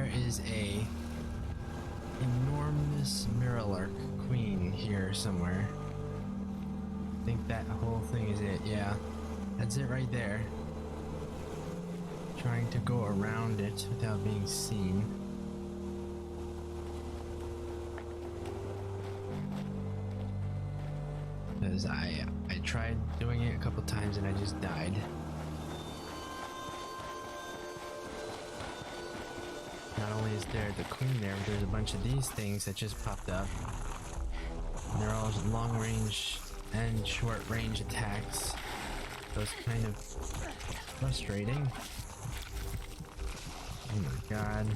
there is a enormous Mirrorlark queen here somewhere. I think that whole thing is it, yeah. That's it right there. Trying to go around it without being seen. Because I tried doing it a couple times and I just died. Not only is there the queen there, but there's a bunch of these things that just popped up. And they're all long range and short range attacks. So it's kind of frustrating. Oh my god.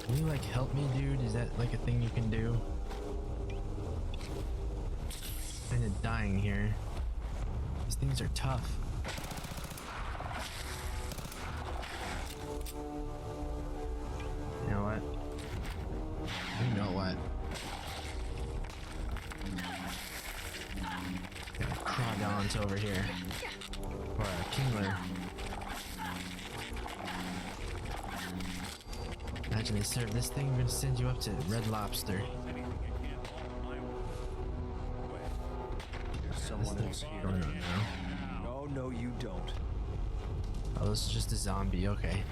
Can you like help me, dude? Is that like a thing you can do? I'm kinda dying here. These things are tough. You know what? You know what? Got a Crawdon's over here. Or a Kingler. Imagine they serve this thing, we're gonna send you up to Red Lobster. There's someone else here. Going on now. No, you don't. Oh, this is just a zombie, okay.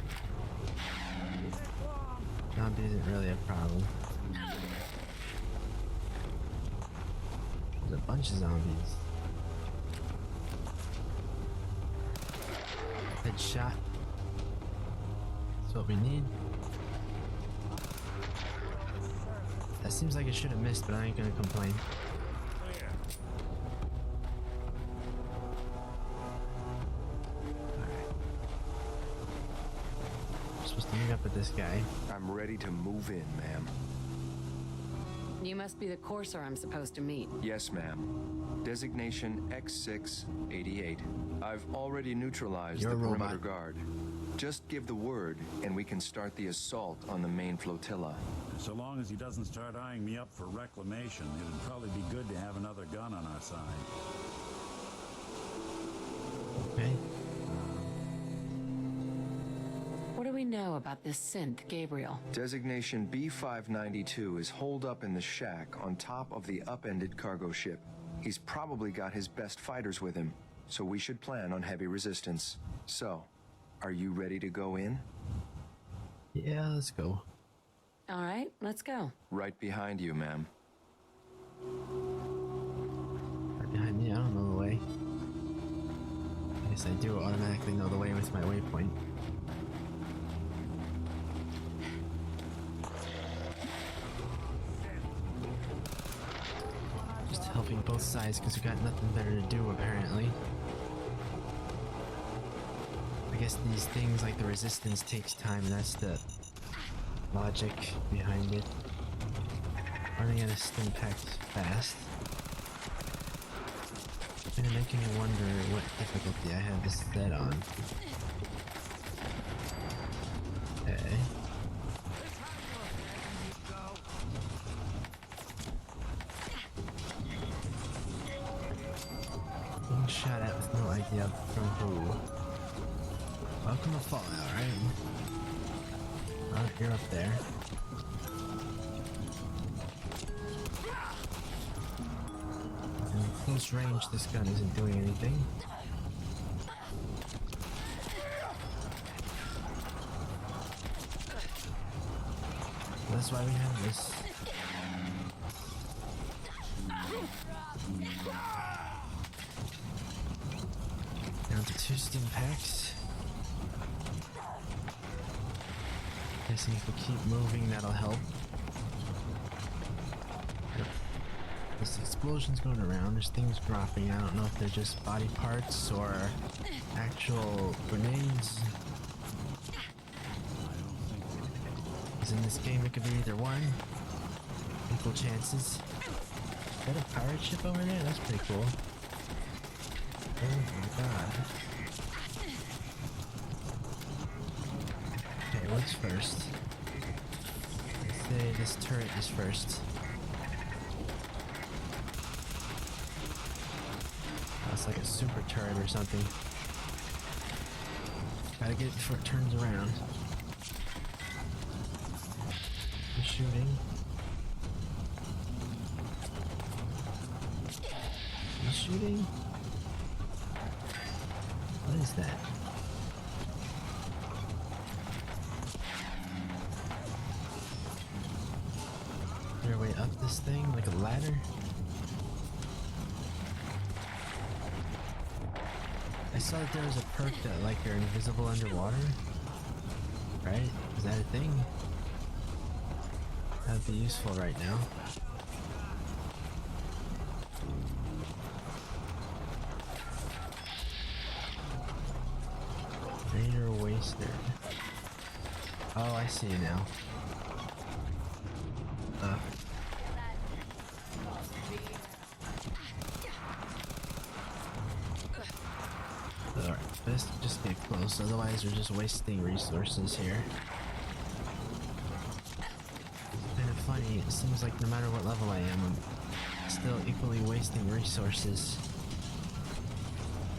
Zombie isn't really a problem. There's a bunch of zombies. Headshot. That's what we need. That seems like it should have missed, but I ain't gonna complain. Supposed to meet up with this guy. I'm ready to move in, ma'am. You must be the courser I'm supposed to meet. Yes, ma'am. Designation X688. I've already neutralized You're the a perimeter robot. guard. Just give the word, and we can start the assault on the main flotilla. So long as he doesn't start eyeing me up for reclamation, it'd probably be good to have another gun on our side. Okay. What do we know about this synth, Gabriel? Designation B592 is holed up in the shack on top of the upended cargo ship. He's probably got his best fighters with him, so we should plan on heavy resistance. So, are you ready to go in? Yeah, let's go. All right, let's go. Right behind you, ma'am. Right behind me, I don't know the way. I guess I do automatically know the way with my waypoint. Just helping both sides because we got nothing better to do apparently. I guess these things like the resistance takes time, and that's the logic behind it. Running at a stim pack fast. Kinda making me wonder what difficulty I have this set on. Okay. Being shot at with no idea from who. Welcome to Fallout, right? Oh, you're up there. In close range, this gun isn't doing anything. That's why we have this. Down to 2 stim packs. Guessing if we keep moving, that'll help. Yep. This explosion's going around, there's things dropping. I don't know if they're just body parts or actual grenades. Because in this game it could be either one. Equal chances. Is that a pirate ship over there? That's pretty cool. Oh my god. Okay, what's first? Let's say this turret is first. It's like a super turret or something. Gotta get it before it turns around. I'm shooting. I'm shooting. What is that? Is there a way up this thing? Like a ladder? I saw that there was a perk that like you're invisible underwater. Right? Is that a thing? That'd be useful right now. Raider Waster. Oh, I see now. Alright, best just get close, otherwise we're just wasting resources here. Kind of funny, it seems like no matter what level I am, I'm still equally wasting resources.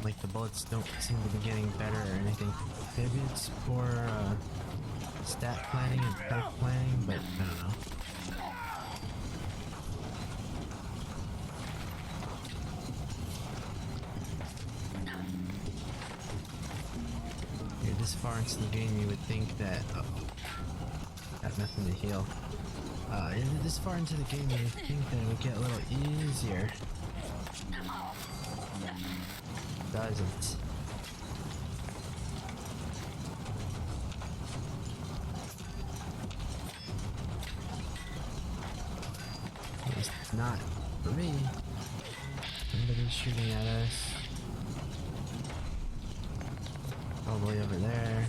Like the bullets don't seem to be getting better or anything. Maybe it's for stat planning and perk planning, but I don't know. You're this far into the game, you would think that got nothing to heal. You're this far into the game, you would think that it would get a little easier. Doesn't. It's not for me. Somebody's shooting at us. Probably over there.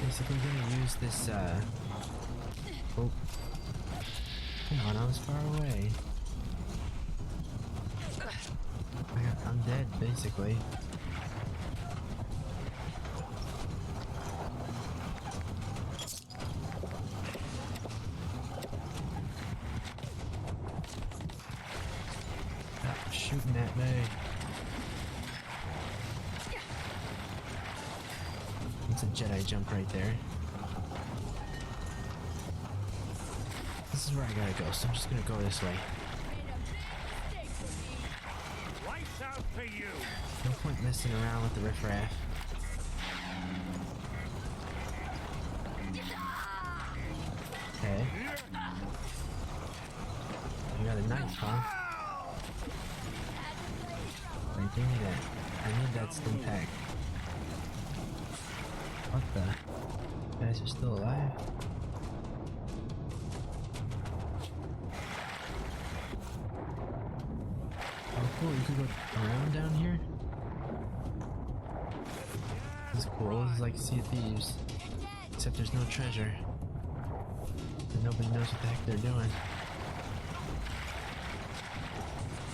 Basically gonna use this oh. Come on, I was far away. I'm dead, basically. Stop shooting at me. It's a Jedi jump right there. This is where I gotta go, so I'm just gonna go this way. Lights out for you. No point messing around with the riffraff. Okay. You got a knife, huh? Right, give me that. I need that stim pack. What the? You guys are still alive? Oh cool, you could go around down here? This is cool, this is like Sea of Thieves. Except there's no treasure. And nobody knows what the heck they're doing.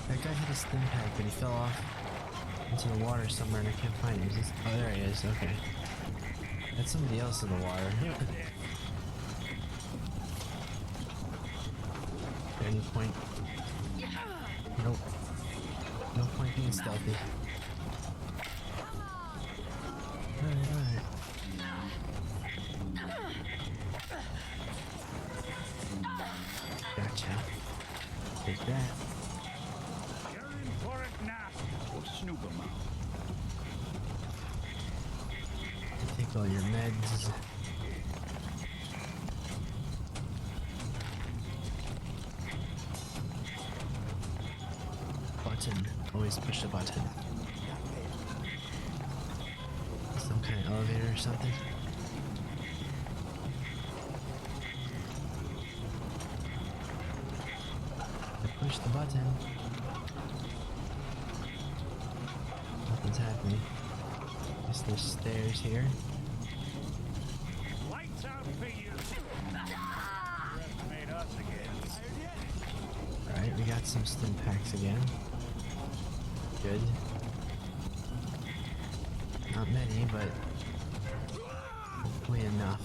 That guy hit a stim pack, but he fell off into the water somewhere and I can't find him. Oh, there he is, okay. That's somebody else in the water. At any point. Nope. No point being stealthy. Alright. Gotcha. Take that. You're in for it now. We'll snoop 'em out. Take all your meds. Button. Always push the button. Some kind of elevator or something. I push the button. Nothing's happening. Guess there's stairs here. Lights out for you. Made us again. Alright, we got some stim packs again. Good. Not many, but likely enough.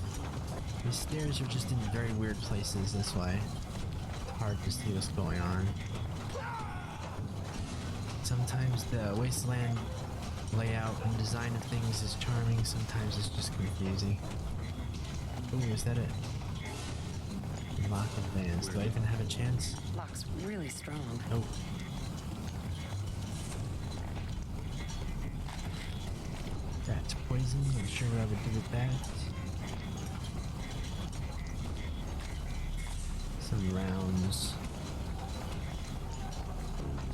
These stairs are just in very weird places, that's why it's hard to see what's going on. Sometimes the wasteland layout and design of things is charming, sometimes it's just confusing. Ooh, is that it? Lock advanced. Do I even have a chance? Lock's really strong. Nope. That's poison. I'm sure what I would do with that. Some rounds.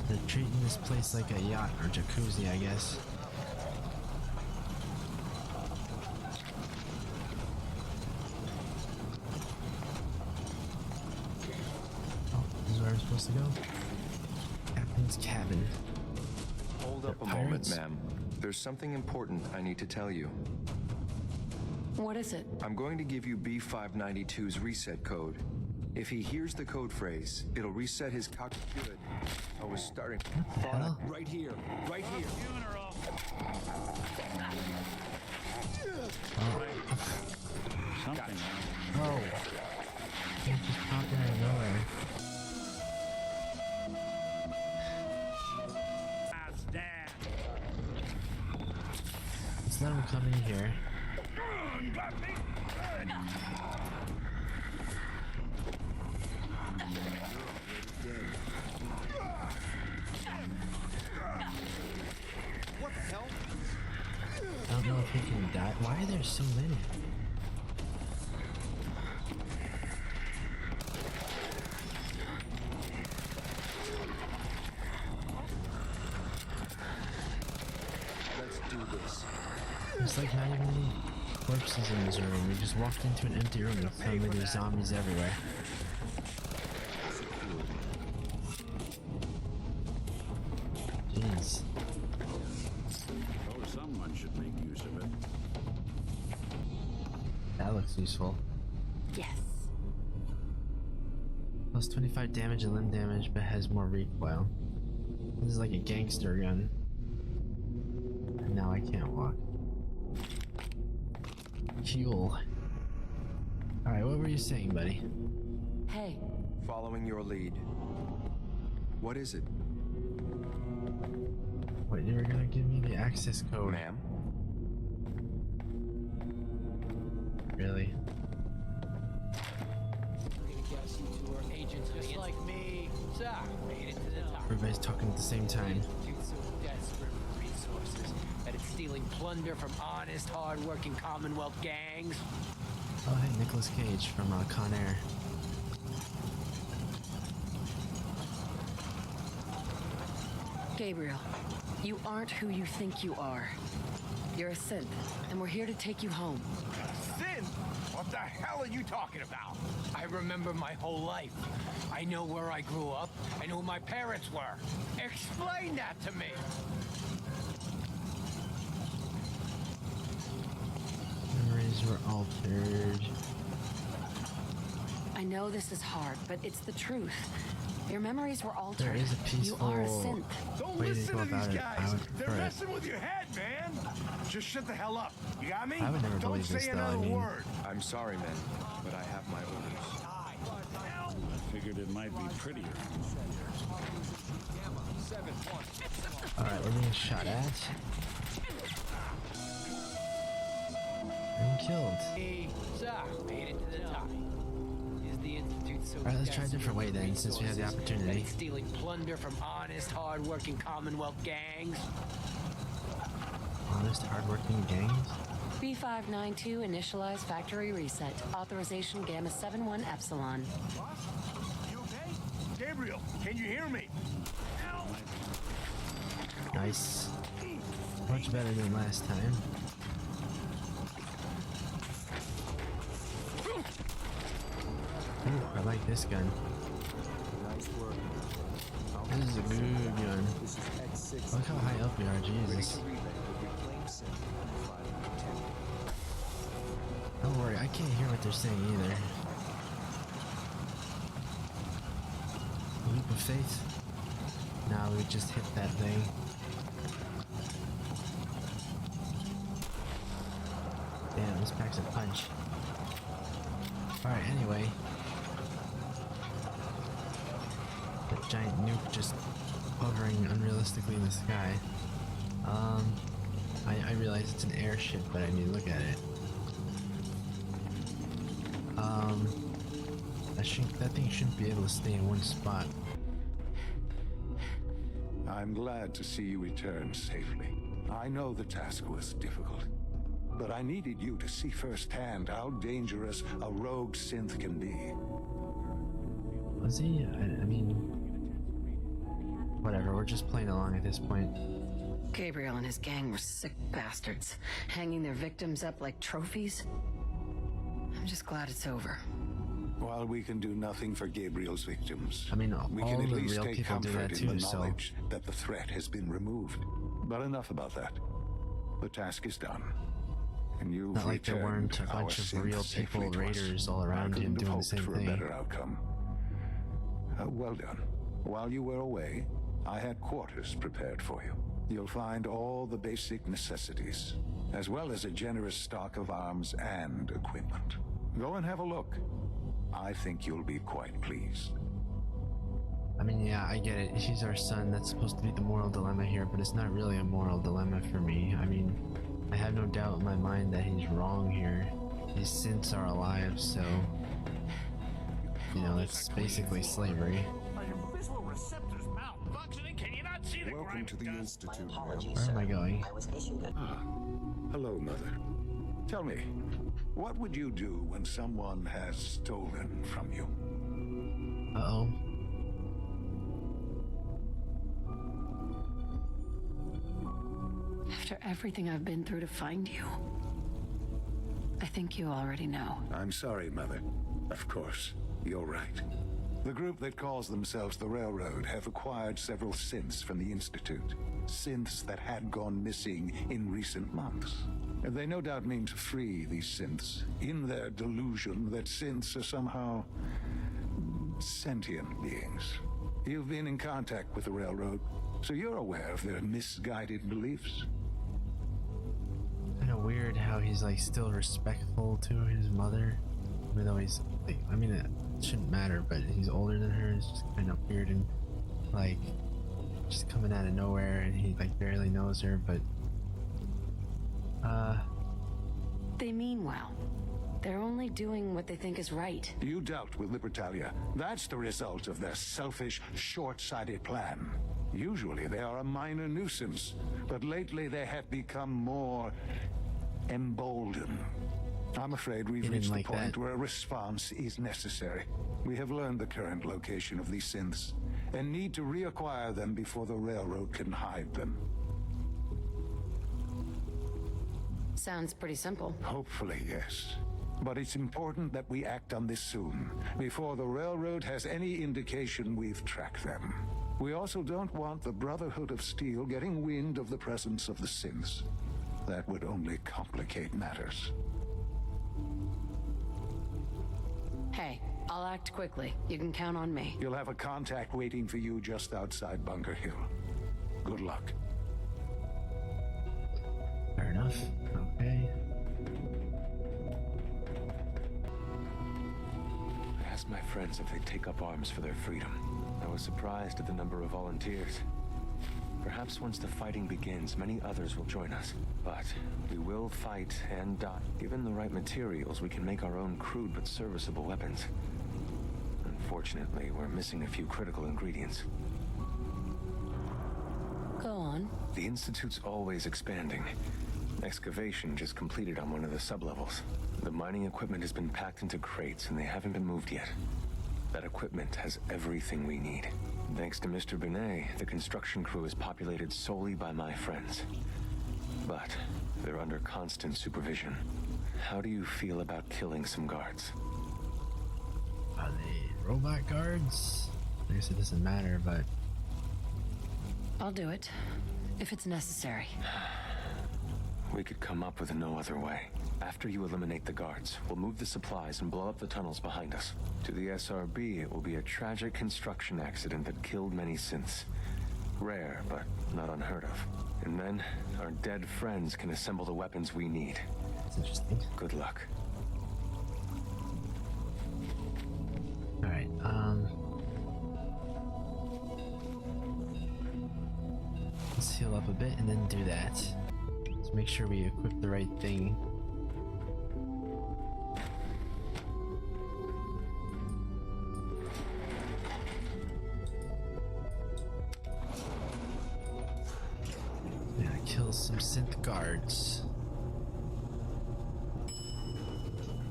They're treating this place like a yacht or jacuzzi, I guess. Oh, this is where I'm supposed to go. Captain's cabin. Hold up a They're moment, pirates? ma'am. There's something important I need to tell you. What is it? I'm going to give you B592's reset code. If he hears the code phrase, it'll reset his cock. Good. I was starting. What the hell? Right here. Right here. Funeral. Something. Oh. It just popped out of nowhere. Stand. Let's let him come in here. Got me. What the hell? I don't know if he can die. Why are there so many? Let's do this. There's like not even any corpses in this room. We just walked into an empty room and suddenly there's zombies everywhere. Jeez. Oh, someone should make use of it. That looks useful. Yes. Plus 25 damage and limb damage, but has more recoil. This is like a gangster gun. And now I can't walk. Fuel. Alright, what were you saying, buddy? Hey, Following your lead. What is it, Wait, you were gonna give me the access code. ma'am? Really? Guess you two are agents just like me. So, made it to the top. Everybody's talking at the same time. Institute's so desperate for resources that it's stealing plunder from honest, hard-working Commonwealth gangs. Oh, hey, Nicolas Cage from Con Air. Gabriel, you aren't who you think you are. You're a synth, and we're here to take you home. Sin? What the hell are you talking about? I remember my whole life. I know where I grew up and who my parents were. Explain that to me. Memories were altered. I know this is hard, but it's the truth. Your memories were altered. There is a You are a peaceful synth. Don't way to listen go to these about it. I guys. would They're prefer it. messing with your head, man. Just shut the hell up. You got me? I would never Don't believe say this, though. another I mean- word. I'm sorry, men, but I have my orders. I figured it might be prettier. Alright, we're being shot at. And killed. Hey, so, made it to the top. Is the Institute so Alright, let's try a desperate different way for then, since we have the resources that opportunity. it's stealing plunder from honest, hard-working Commonwealth gangs. Honest, hardworking gangs. B592 initialize factory reset. Authorization Gamma 71 Epsilon. You okay? Gabriel, can you hear me? Nice. Much better than last time. Ooh, I like this gun. Nice work. This is a good gun. This is X6. Look how high up we are, Jesus. Relay will reclaim Sin in 5 Don't worry, I can't hear what they're saying either. Leap of faith? Nah, we just hit that thing. Damn, this packs a punch. Alright, anyway. That giant nuke just hovering unrealistically in the sky. I realize it's an airship, but I mean, look at it. That thing shouldn't be able to stay in one spot. I'm glad to see you return safely. I know the task was difficult, but I needed you to see firsthand how dangerous a rogue synth can be. Was he? I mean... Whatever, we're just playing along at this point. Gabriel and his gang were sick bastards, hanging their victims up like trophies. I'm just glad it's over. While we can do nothing for Gabriel's victims, I mean, we all can at the least real take people do comfort that in the too, so... knowledge that the threat has been removed. But enough about that. The task is done. And you've Not like there weren't a returned bunch our of real synth safely people, to us. raiders all I around him couldn't have doing the hoped same for thing. a better outcome. Well done. While you were away, I had quarters prepared for you. You'll find all the basic necessities, as well as a generous stock of arms and equipment. Go and have a look. I think you'll be quite pleased. I mean, yeah, I get it. He's our son. That's supposed to be the moral dilemma here, but it's not really a moral dilemma for me. I mean, I have no doubt in my mind that he's wrong here. His synths are alive, so... You know, it's basically slavery. Are your visual receptors malfunctioning? Can you not see the Welcome to the Institute. Where am I going? Hello, Mother. Tell me, what would you do when someone has stolen from you? Uh-oh. After everything I've been through to find you, I think you already know. I'm sorry, Mother. Of course, you're right. The group that calls themselves the Railroad have acquired several synths from the Institute. Synths that had gone missing in recent months. And they no doubt mean to free these synths in their delusion that synths are somehow sentient beings. You've been in contact with the Railroad, so you're aware of their misguided beliefs. Kind of weird how he's like still respectful to his mother, even though he's like, I mean, it shouldn't matter, but he's older than her. It's just kind of weird and like just coming out of nowhere, and he like barely knows her, but They mean well. They're only doing what they think is right. You dealt with Libertalia. That's the result of their selfish, short-sighted plan. Usually they are a minor nuisance, but lately they have become more emboldened. I'm afraid we've reached the point where a response is necessary. We have learned the current location of these synths, and need to reacquire them before the Railroad can hide them. Sounds pretty simple. Hopefully, yes. But it's important that we act on this soon, before the Railroad has any indication we've tracked them. We also don't want the Brotherhood of Steel getting wind of the presence of the synths. That would only complicate matters. Hey, I'll act quickly. You can count on me. You'll have a contact waiting for you just outside Bunker Hill. Good luck. fair enough. Okay. I asked my friends if they'd take up arms for their freedom. I was surprised at the number of volunteers. Perhaps once the fighting begins, many others will join us. But we will fight and die. Given the right materials, we can make our own crude but serviceable weapons. Unfortunately, we're missing a few critical ingredients. Go on. The Institute's always expanding. Excavation just completed on one of the sublevels. The mining equipment has been packed into crates and they haven't been moved yet. That equipment has everything we need. Thanks to Mr. Binet, the construction crew is populated solely by my friends. But they're under constant supervision. How do you feel about killing some guards? Are they robot guards? I guess it doesn't matter, but... I'll do it, if it's necessary. We could come up with no other way. After you eliminate the guards, we'll move the supplies and blow up the tunnels behind us. To the SRB, it will be a tragic construction accident that killed many synths. Rare, but not unheard of. And then, our dead friends can assemble the weapons we need. That's interesting. Good luck. Alright, let's heal up a bit and then do that. Let's make sure we equip the right thing. Yeah, kill some synth guards.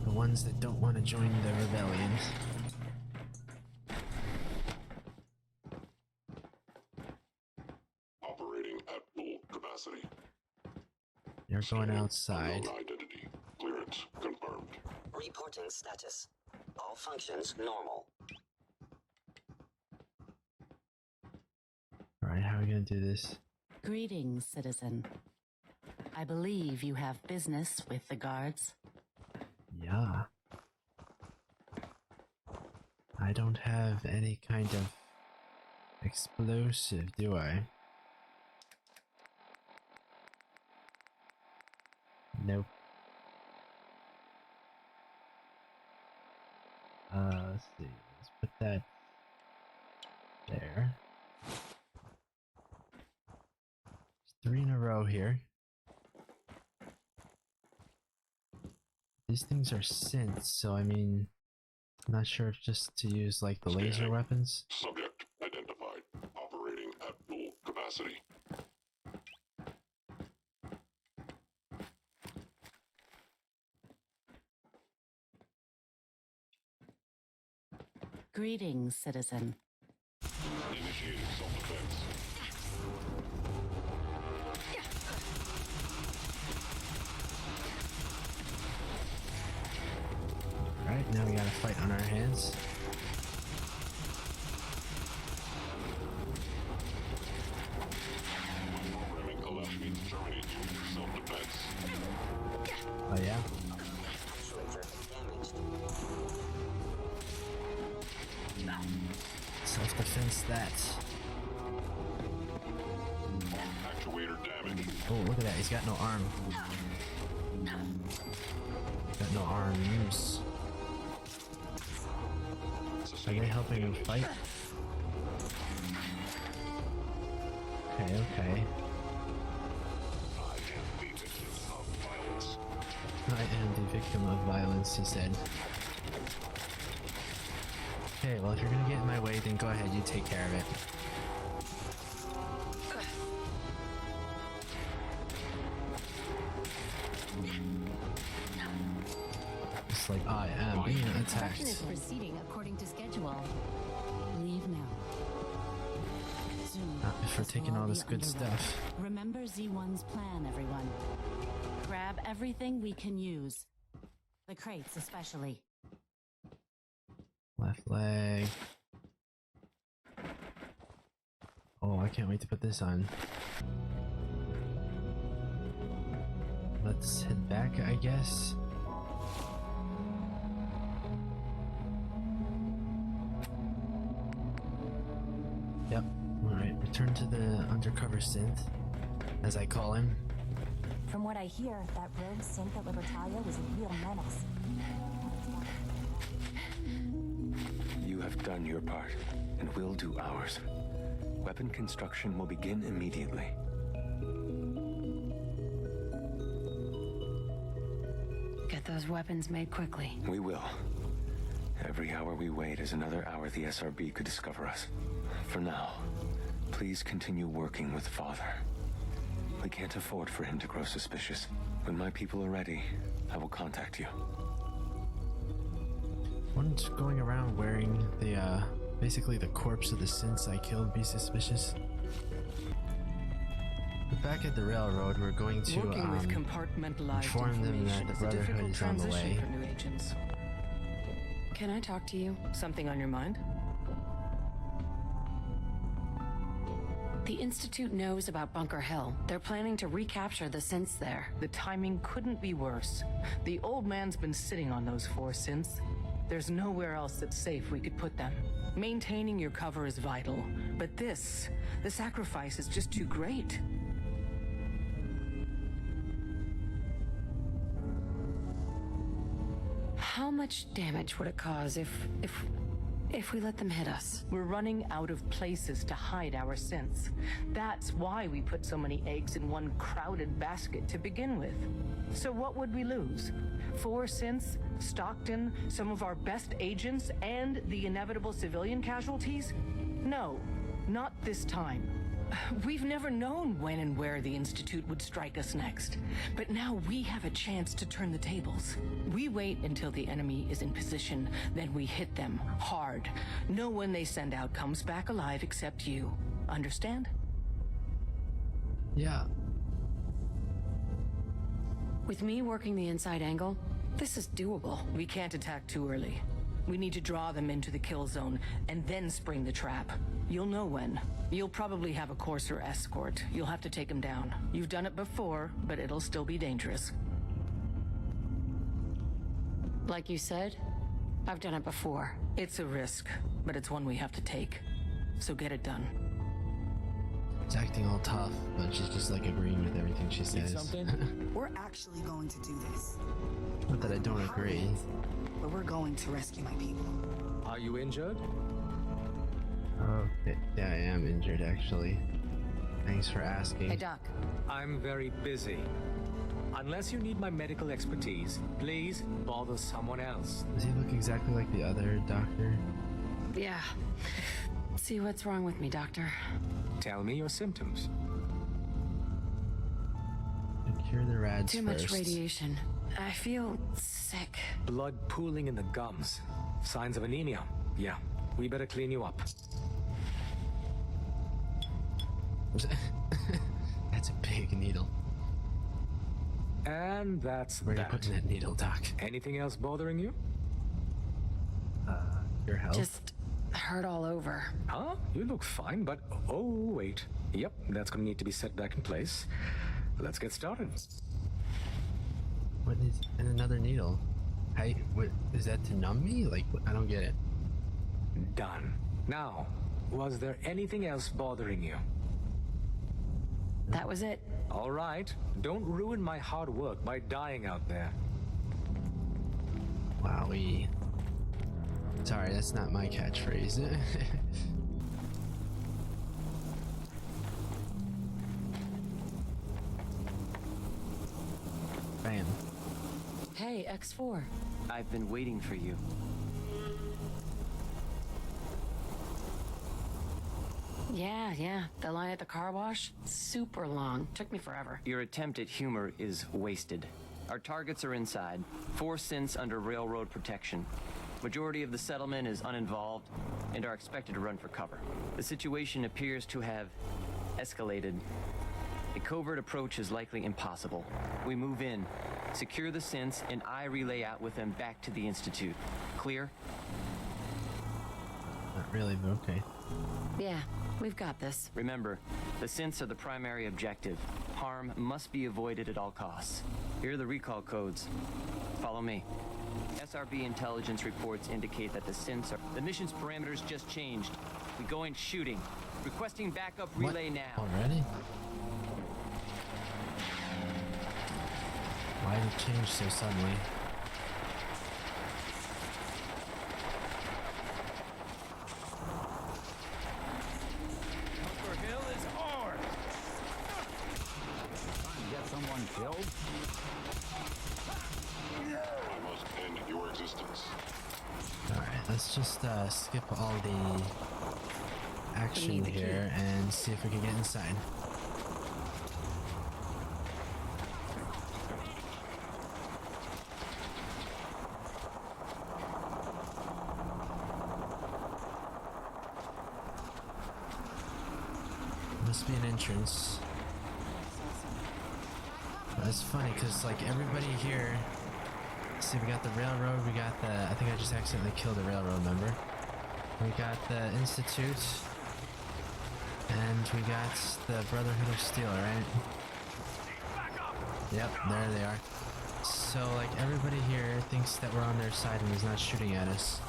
The ones that don't want to join the rebellion. Operating at full capacity. You're going outside. Unknown identity. Clearance confirmed. Reporting status. All functions normal. Alright, how are we gonna do this? Greetings, citizen. I believe you have business with the guards. Yeah. I don't have any kind of explosive, do I? Nope. Let's see. Let's put that there. There's 3 in a row here. These things are synths, so I mean, I'm not sure if just to use like the laser weapons. Subject identified. Operating at full capacity. Greetings, citizen. Initiating self-defense. Alright, now we got a fight on our hands. Programming allows me to terminate you for self-defense. Oh yeah? Actuator damaged. Self-defense that. Actuator damaged. Oh, look at that, he's got no arm. Got no arms. Are they helping him fight? Okay, okay. I am the victim of violence, he said. Okay, well if you're gonna get in my way, then go ahead, you take care of it. It's like I am being attacked. Construction is proceeding according to schedule. Leave now. Soon, Not if we're this taking will all this be good underway. stuff. Remember Z1's plan, everyone. Grab everything we can use. The crates especially. Left leg. Oh, I can't wait to put this on. Let's head back, I guess. Yep. Alright, return to the undercover synth, as I call him. From what I hear, that rogue synth at Libertalia was a real menace. You have done your part, and we'll do ours. Weapon construction will begin immediately. Get those weapons made quickly. We will. Every hour we wait is another hour the SRB could discover us. For now, please continue working with Father. We can't afford for him to grow suspicious. When my people are ready, I will contact you. Wouldn't going around wearing the, basically the corpse of the synths I killed be suspicious? But back at the railroad, we're going to, Working with compartmentalized inform them that the information is a Brotherhood difficult is on the transition way. for new agents. Can I talk to you? Something on your mind? The Institute knows about Bunker Hill. They're planning to recapture the synths there. The timing couldn't be worse. The old man's been sitting on those 4 synths. There's nowhere else that's safe we could put them. Maintaining your cover is vital, but the sacrifice is just too great. How much damage would it cause if we let them hit us? We're running out of places to hide our synths. That's why we put so many eggs in one crowded basket to begin with. So what would we lose? 4 synths, Stockton, some of our best agents, and the inevitable civilian casualties? No, not this time. We've never known when and where the Institute would strike us next. But now we have a chance to turn the tables. We wait until the enemy is in position, then we hit them hard. No one they send out comes back alive except you. Understand? Yeah. With me working the inside angle, this is doable. We can't attack too early. We need to draw them into the kill zone and then spring the trap. You'll know when. You'll probably have a Courser escort. You'll have to take him down. You've done it before, but it'll still be dangerous. Like you said, I've done it before. It's a risk, but it's one we have to take. So get it done. She's acting all tough, but she's just like agreeing with everything she says. We're actually going to do this. Not that I don't agree. But we're going to rescue my people. Are you injured? Oh, yeah, I am injured actually. Thanks for asking. Hey, Doc. I'm very busy. Unless you need my medical expertise, please bother someone else. Does he look exactly like the other doctor? Yeah. See what's wrong with me, Doctor. Tell me your symptoms. Cure the rads Too first. much radiation. I feel sick. Blood pooling in the gums. Signs of anemia. Yeah, we better clean you up. That's a big needle. And that's Where are you putting that needle, Doc? Anything else bothering you? Your health? Just hurt all over. Huh? You look fine, but oh, wait. Yep, that's gonna need to be set back in place. Let's get started. What is... and another needle? Hey, what, is that to numb me? Like, I don't get it. Done. Now, was there anything else bothering you? That was it. All right. Don't ruin my hard work by dying out there. Wowie. Sorry, that's not my catchphrase. Bam. Hey, X4. I've been waiting for you. Yeah. The line at the car wash? Super long. Took me forever. Your attempt at humor is wasted. Our targets are inside. 4 synths under railroad protection. Majority of the settlement is uninvolved and are expected to run for cover. The situation appears to have escalated. A covert approach is likely impossible. We move in, secure the synths, and I relay out with them back to the Institute. Clear? Not really, but okay. Yeah, we've got this. Remember, the synths are the primary objective. Harm must be avoided at all costs. Here are the recall codes. Follow me. SRB intelligence reports indicate that the synths are... The mission's parameters just changed. We go in shooting. Requesting backup relay now. Already? Why did it change so suddenly? Upper Hill is ours. Trying to get someone killed? I must end your existence. Alright, let's just skip all the action here and see if we can get inside. Must be an entrance. That's funny because like everybody here, see, we got the railroad, we got the, I think I just accidentally killed a railroad member. We got the Institute, and we got the Brotherhood of Steel, right? Yep, there they are. So like everybody here thinks that we're on their side and is not shooting at us.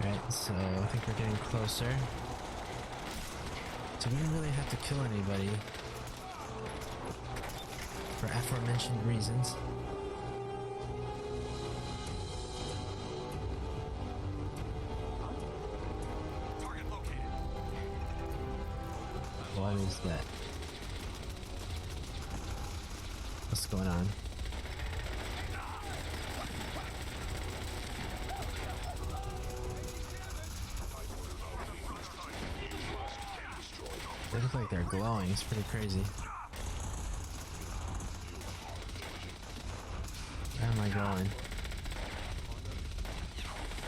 Right, so I think we're getting closer. So we didn't really have to kill anybody. For aforementioned reasons. What is that? What's going on? They look like they're glowing. It's pretty crazy. Where am I going?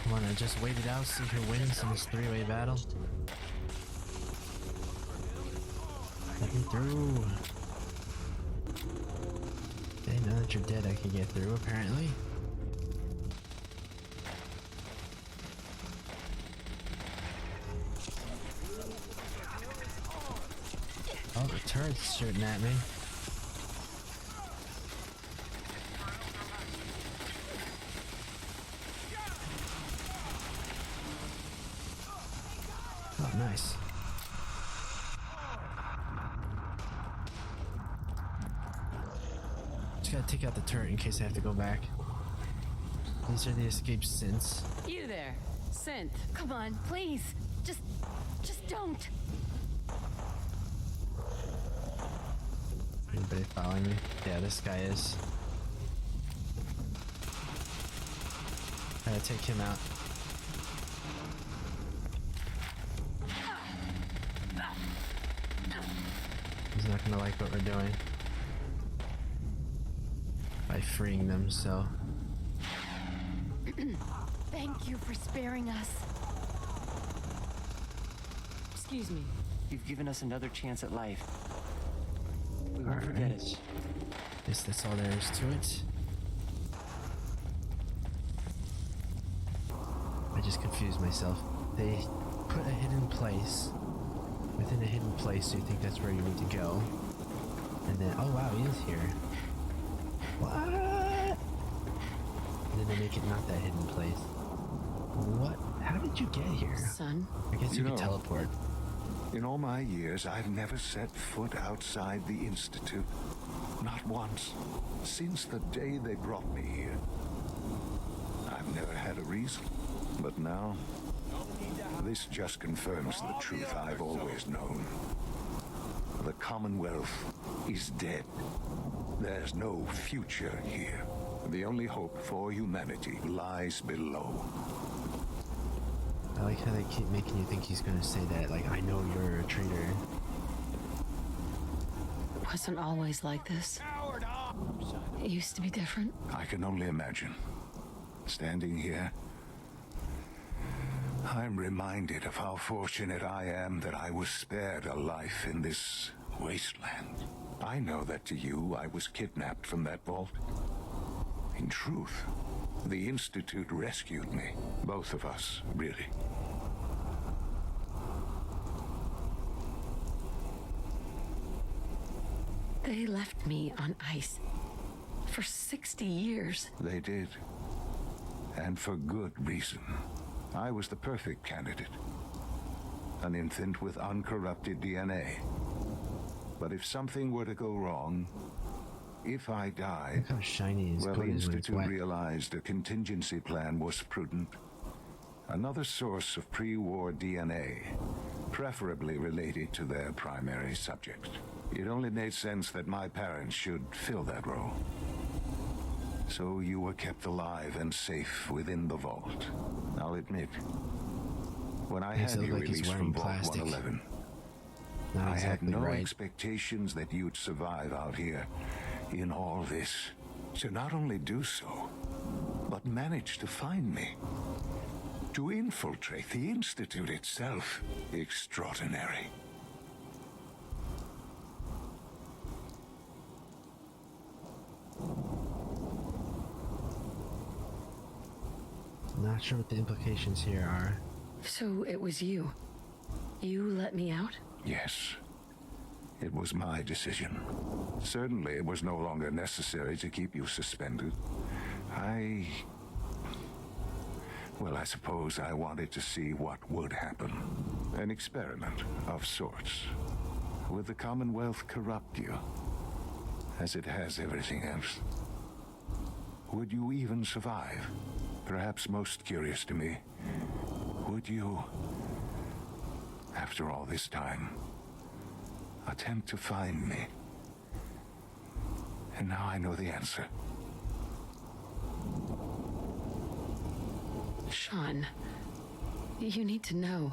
Come on, I just wait it out, see who wins in this three-way battle. Let me through. Okay, now that you're dead, I can get through, apparently. Oh, the turret's shooting at me. Oh, nice. Just gotta take out the turret in case I have to go back. These are the escape synths. You there, Synth. Come on, please. Just don't. Anybody following me? Yeah, this guy is. I gotta take him out. He's not gonna like what we're doing by freeing them, so. Thank you for sparing us. Excuse me. You've given us another chance at life. We won't forget it. Guess that's all there is to it. I just confused myself. They put a hidden place within a hidden place, so you think that's where you need to go. And then, oh wow, he is here. What? And then they make it not that hidden place. What? How did you get here? Son? I guess you could teleport. In all my years, I've never set foot outside the Institute. Not once. Since the day they brought me here. I've never had a reason. But now, this just confirms the truth I've always known. The Commonwealth is dead. There's no future here. The only hope for humanity lies below. I like how they keep making you think he's gonna say that, like, I know you're a traitor. It wasn't always like this. It used to be different. I can only imagine. Standing here, I'm reminded of how fortunate I am that I was spared a life in this wasteland. I know that to you, I was kidnapped from that vault. In truth, the Institute rescued me. Both of us, really. They left me on ice for 60 years. They did. And for good reason. I was the perfect candidate. An infant with uncorrupted DNA. But if something were to go wrong, if I died, look how shiny his well, coat the is when it's Institute wet. realized a contingency plan was prudent. Another source of pre-war DNA, preferably related to their primary subject. It only made sense that my parents should fill that role. So you were kept alive and safe within the vault. I'll admit, when I Makes had it look you like he's released wearing from Vault plastic. 111, Not I had exactly no right. expectations that you'd survive out here in all this. To not only do so, but manage to find me. To infiltrate the Institute itself. Extraordinary. Not sure what the implications here are. So it was you. You let me out? Yes. It was my decision. Certainly it was no longer necessary to keep you suspended. Well, I suppose I wanted to see what would happen. An experiment of sorts. Would the Commonwealth corrupt you? as it has everything else. Would you even survive? Perhaps most curious to me, would you, after all this time, attempt to find me? And now I know the answer. Sean, you need to know.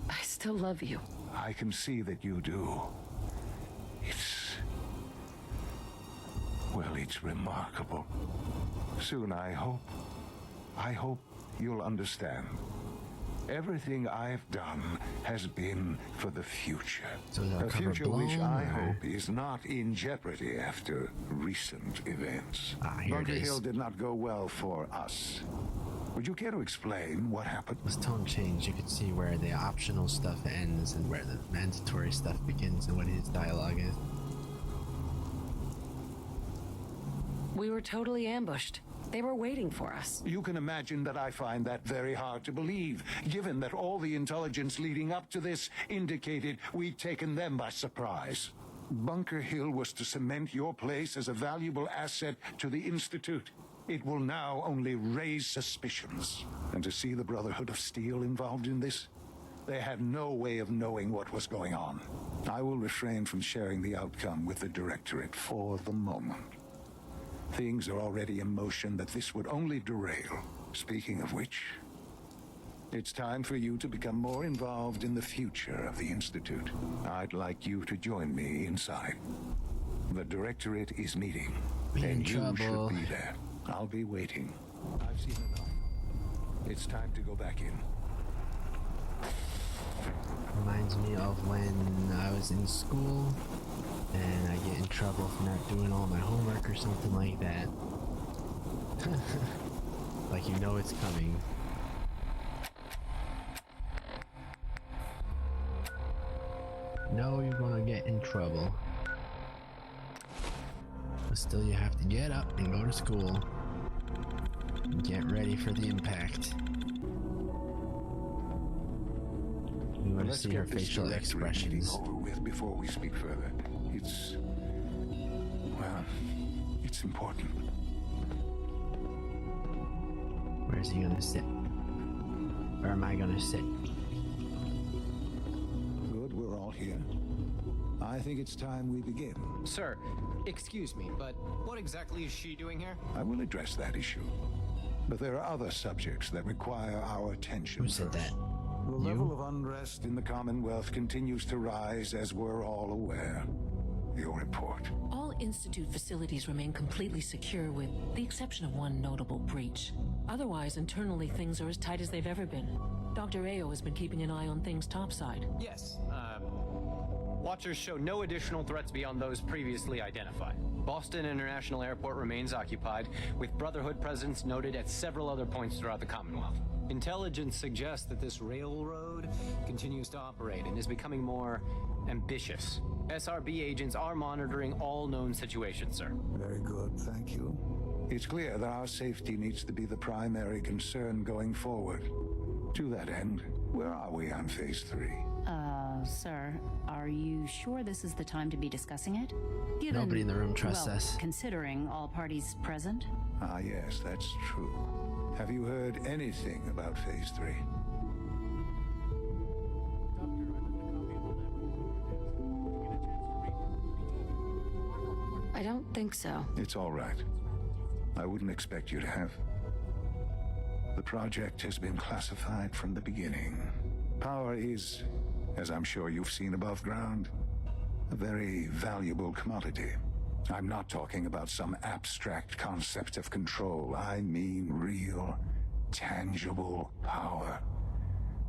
I still love you. I can see that you do. Well, it's remarkable. Soon, I hope you'll understand. Everything I've done has been for the future. So a future which I hope is not in jeopardy after recent events. Bunker Hill did not go well for us. Would you care to explain what happened? This tone change, you could see where the optional stuff ends and where the mandatory stuff begins and what his dialogue is. We were totally ambushed. They were waiting for us. You can imagine that I find that very hard to believe, given that all the intelligence leading up to this indicated we'd taken them by surprise. Bunker Hill was to cement your place as a valuable asset to the Institute. It will now only raise suspicions. And to see the Brotherhood of Steel involved in this, they had no way of knowing what was going on. I will refrain from sharing the outcome with the Directorate for the moment. Things are already in motion that this would only derail. Speaking of which, it's time for you to become more involved in the future of the Institute. I'd like you to join me inside. The Directorate is meeting, and you should be there. I'll be waiting. I've seen enough. It's time to go back in. Reminds me of when I was in school and I get in trouble for not doing all my homework or something like that. Like you know it's coming. No, you're gonna get in trouble. But still you have to get up and go to school. And get ready for the impact. We want to see her facial expressions. Over with before we speak further. It's important. Where's he gonna sit? Where am I gonna sit? Good, we're all here. I think it's time we begin. Sir, excuse me, but what exactly is she doing here? I will address that issue. But there are other subjects that require our attention. Who said that? The level of unrest in the Commonwealth continues to rise, as we're all aware. Your report. All Institute facilities remain completely secure with the exception of one notable breach. Otherwise, internally, things are as tight as they've ever been. Dr. Ayo has been keeping an eye on things topside. Yes, Watchers show no additional threats beyond those previously identified. Boston International Airport remains occupied, with Brotherhood presence noted at several other points throughout the Commonwealth. Intelligence suggests that this railroad continues to operate and is becoming more ambitious. SRB agents are monitoring all known situations, sir. Very good, thank you. It's clear that our safety needs to be the primary concern going forward. To that end, where are we on Phase 3? Sir, are you sure this is the time to be discussing it? Given, nobody in the room trusts us. Considering all parties present? Ah, yes, that's true. Have you heard anything about Phase 3? I don't think so. It's all right. I wouldn't expect you to have. The project has been classified from the beginning. Power is, as I'm sure you've seen above ground, a very valuable commodity. I'm not talking about some abstract concept of control. I mean real, tangible power.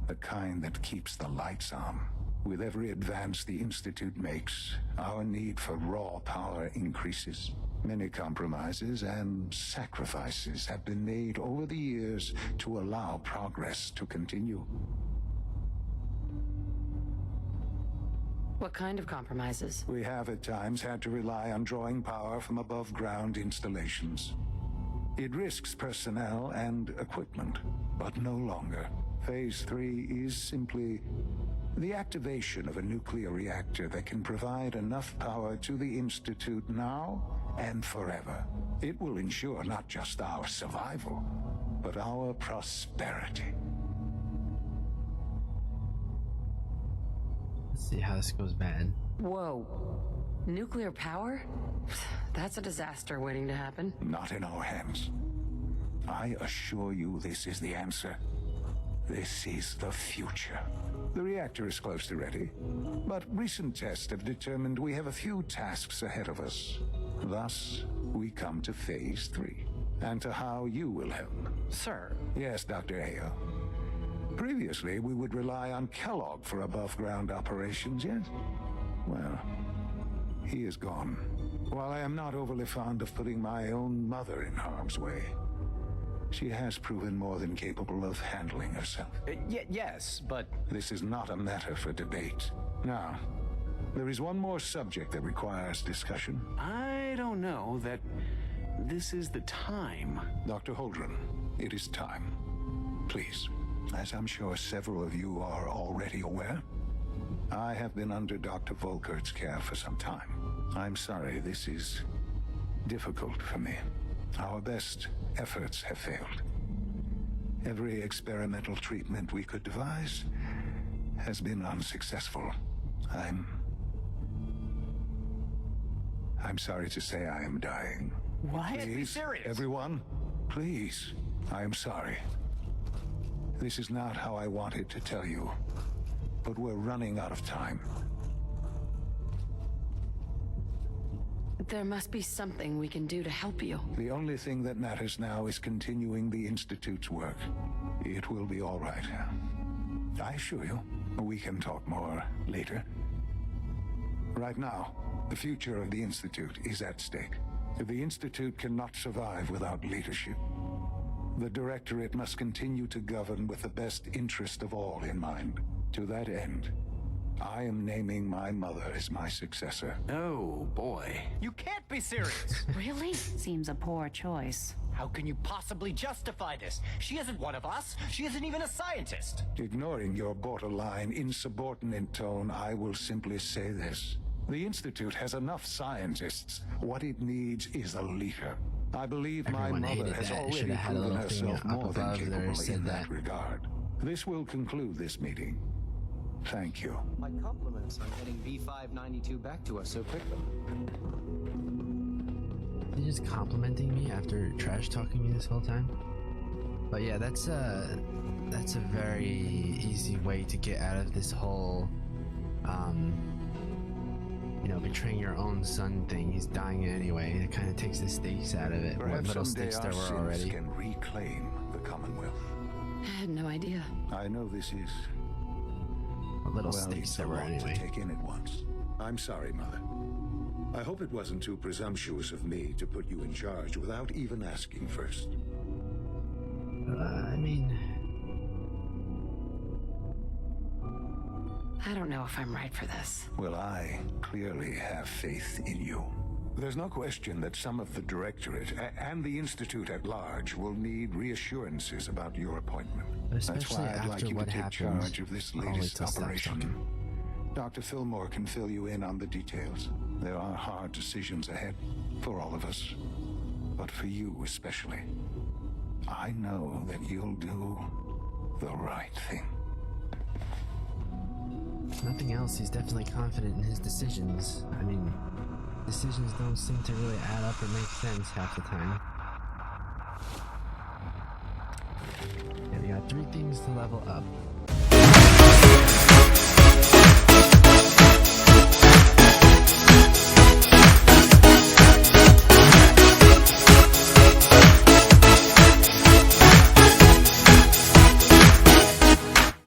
The kind that keeps the lights on. With every advance the Institute makes, our need for raw power increases. Many compromises and sacrifices have been made over the years to allow progress to continue. What kind of compromises? We have at times had to rely on drawing power from above-ground installations. It risks personnel and equipment, but no longer. Phase 3 is simply The activation of a nuclear reactor that can provide enough power to the Institute now and forever. It will ensure not just our survival, but our prosperity. Let's see how this goes bad. Whoa. Nuclear power? That's a disaster waiting to happen. Not in our hands. I assure you this is the answer. This is the future. The reactor is close to ready, but recent tests have determined we have a few tasks ahead of us. Thus, we come to Phase 3, and to how you will help. Sir. Yes, Dr. Ayo. Previously, we would rely on Kellogg for above-ground operations, yes? Well, he is gone. While I am not overly fond of putting my own mother in harm's way, she has proven more than capable of handling herself. Yes, but... This is not a matter for debate. Now, there is one more subject that requires discussion. I don't know that this is the time. Dr. Holdren, it is time. Please, as I'm sure several of you are already aware, I have been under Dr. Volkert's care for some time. I'm sorry, this is difficult for me. Our best efforts have failed. Every experimental treatment we could devise has been unsuccessful. I'm sorry to say I am dying. What? Please, Be serious. everyone, please, I am sorry. This is not how I wanted to tell you, but we're running out of time. There must be something we can do to help you. The only thing that matters now is continuing the Institute's work. It will be all right. I assure you, we can talk more later. Right now, the future of the Institute is at stake. The Institute cannot survive without leadership. The Directorate must continue to govern with the best interest of all in mind. To that end, I am naming my mother as my successor. Oh, boy. You can't be serious! Really? Seems a poor choice. How can you possibly justify this? She isn't one of us. She isn't even a scientist. Ignoring your borderline, insubordinate tone, I will simply say this. The Institute has enough scientists. What it needs is a leader. I believe my mother has already proven herself more than capable in that regard. This will conclude this meeting. Thank you. My compliments on getting B592 back to us so quickly. He's just complimenting me after trash talking me this whole time. But yeah, that's a very easy way to get out of this whole you know, betraying your own son thing. He's dying anyway. It kind of takes the stakes out of it. Perhaps what little someday stakes our there were sins already. can reclaim the Commonwealth. I had no idea. I know this is What little well, stakes it's there a were lot anyway. to take in at once. I'm sorry, Mother. I hope it wasn't too presumptuous of me to put you in charge without even asking first. I mean, I don't know if I'm right for this. Well, I clearly have faith in you. There's no question that some of the Directorate and the Institute at large will need reassurances about your appointment. That's especially why I'd like after you to what take happened. charge of this I'll wait latest till Steph's operation. talking. Dr. Fillmore can fill you in on the details. There are hard decisions ahead for all of us, but for you especially. I know that you'll do the right thing. If nothing else, he's definitely confident in his decisions. I mean, decisions don't seem to really add up or make sense half the time. Yeah, we got 3 things to level up.